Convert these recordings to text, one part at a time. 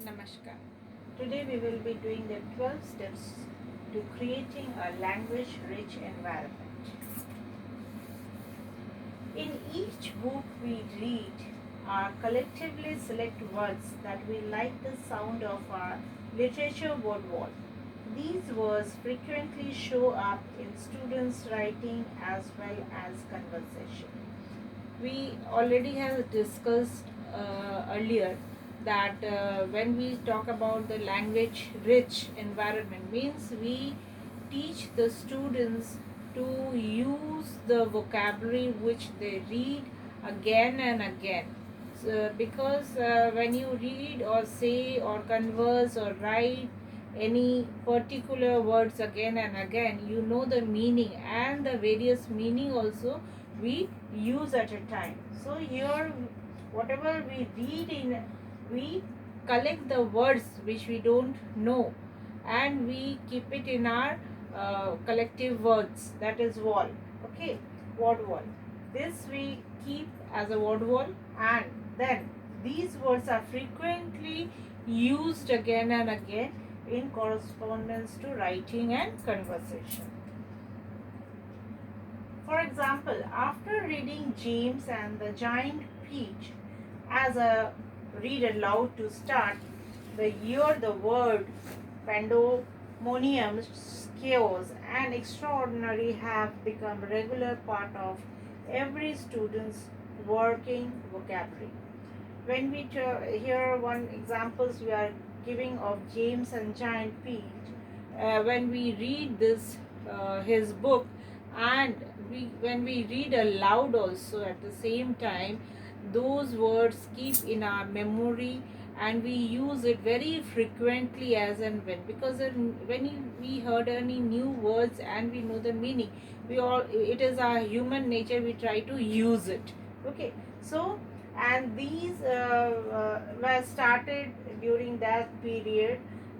Namaskar. Today we will be doing the 12 steps to creating a language rich environment. In each book we read, our collectively select words that we like the sound of our literature word wall. These words frequently show up in students' writing as well as conversation. We already have discussed earlier that when we talk about the language rich environment means we teach the students to use the vocabulary which they read again and again. So, because when you read or say or converse or write any particular words again and again, you know the meaning and the various meaning also we use at a time. So here whatever we read in, we collect the words which we don't know and we keep it in our collective words, that is wall. Okay, word wall. This we keep as a word wall, and then these words are frequently used again and again in correspondence to writing and conversation. For example, after reading James and the Giant Peach as a read aloud to start the year, the word pandemonium, chaos, and extraordinary have become regular part of every student's working vocabulary. When we hear one examples we are giving of James and Giant Peach, when we read this his book, and when we read aloud also at the same time, those words keep in our memory and we use it very frequently as and when, because we heard any new words and we know the meaning, we all, it is our human nature, we try to use it. Okay, so and these were started during that period,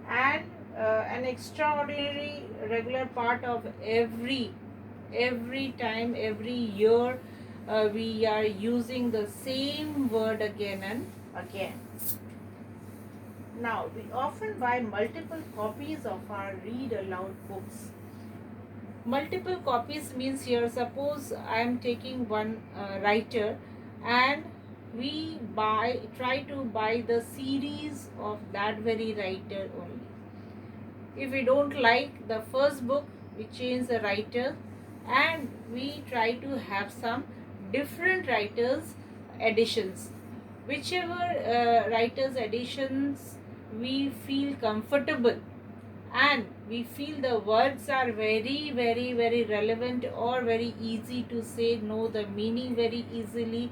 and an extraordinary regular part of every time, every year, we are using the same word again and again. Now we often buy multiple copies of our read aloud books. Multiple copies means here, suppose I am taking one writer, and we try to buy the series of that very writer only. If we don't like the first book, we change the writer and we try to have some different writers editions. Whichever writers editions we feel comfortable and we feel the words are very relevant or very easy to say, know the meaning very easily,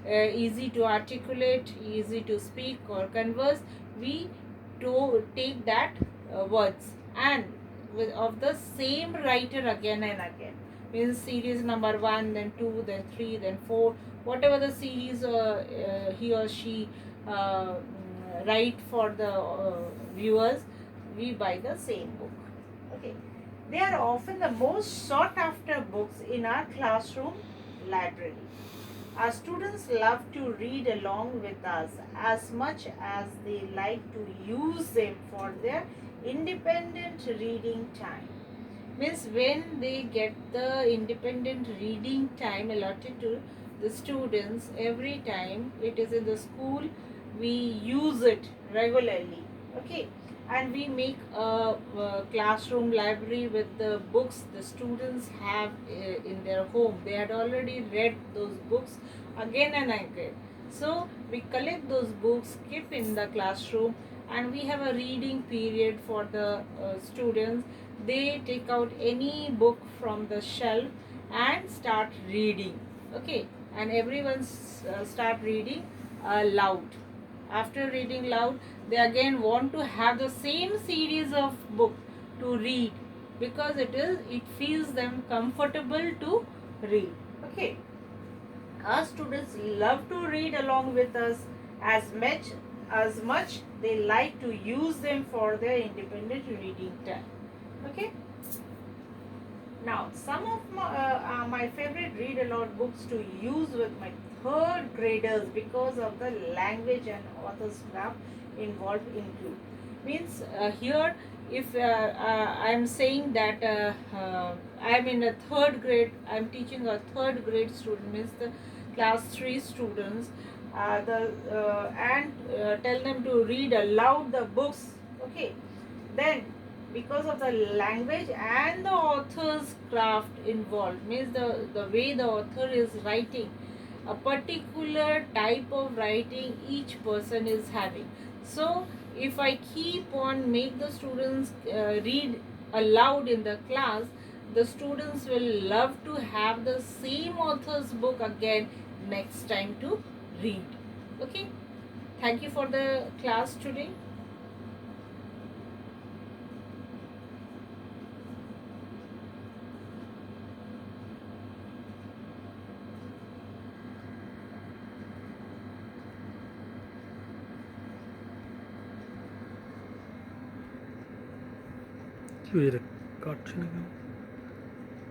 easy to articulate, easy to speak or converse, we to take that words and of the same writer again and again, means series number 1, then 2, then 3, then 4, whatever the series he or she write for the viewers, we buy the same book. Okay, they are often the most sought after books in our classroom library. Our students love to read along with us as much as they like to use them for their independent reading time. Means when they get the independent reading time allotted to the students, every time it is in the school, we use it regularly. Okay, and we make a classroom library with the books the students have in their home. They had already read those books again and again, so we collect those books, keep in the classroom, and we have a reading period for the students. They take out any book from the shelf and start reading. Okay, and everyone start reading loud. After reading loud, they again want to have the same series of book to read, because it feels them comfortable to read. Okay, our students love to read along with us as much they like to use them for their independent reading time. Okay, now some of my favorite read aloud books to use with my third graders, because of the language and author's craft involved include. Means here, if I am saying that I am in a third grade, I am teaching a third grade student, means the class 3 students, the and tell them to read aloud the books. Okay, then because of the language and the author's craft involved, means the way the author is writing, a particular type of writing each person is having. So if I keep on make the students read aloud in the class, the students will love to have the same author's book again next time to read. Okay, thank you for the class today. Record.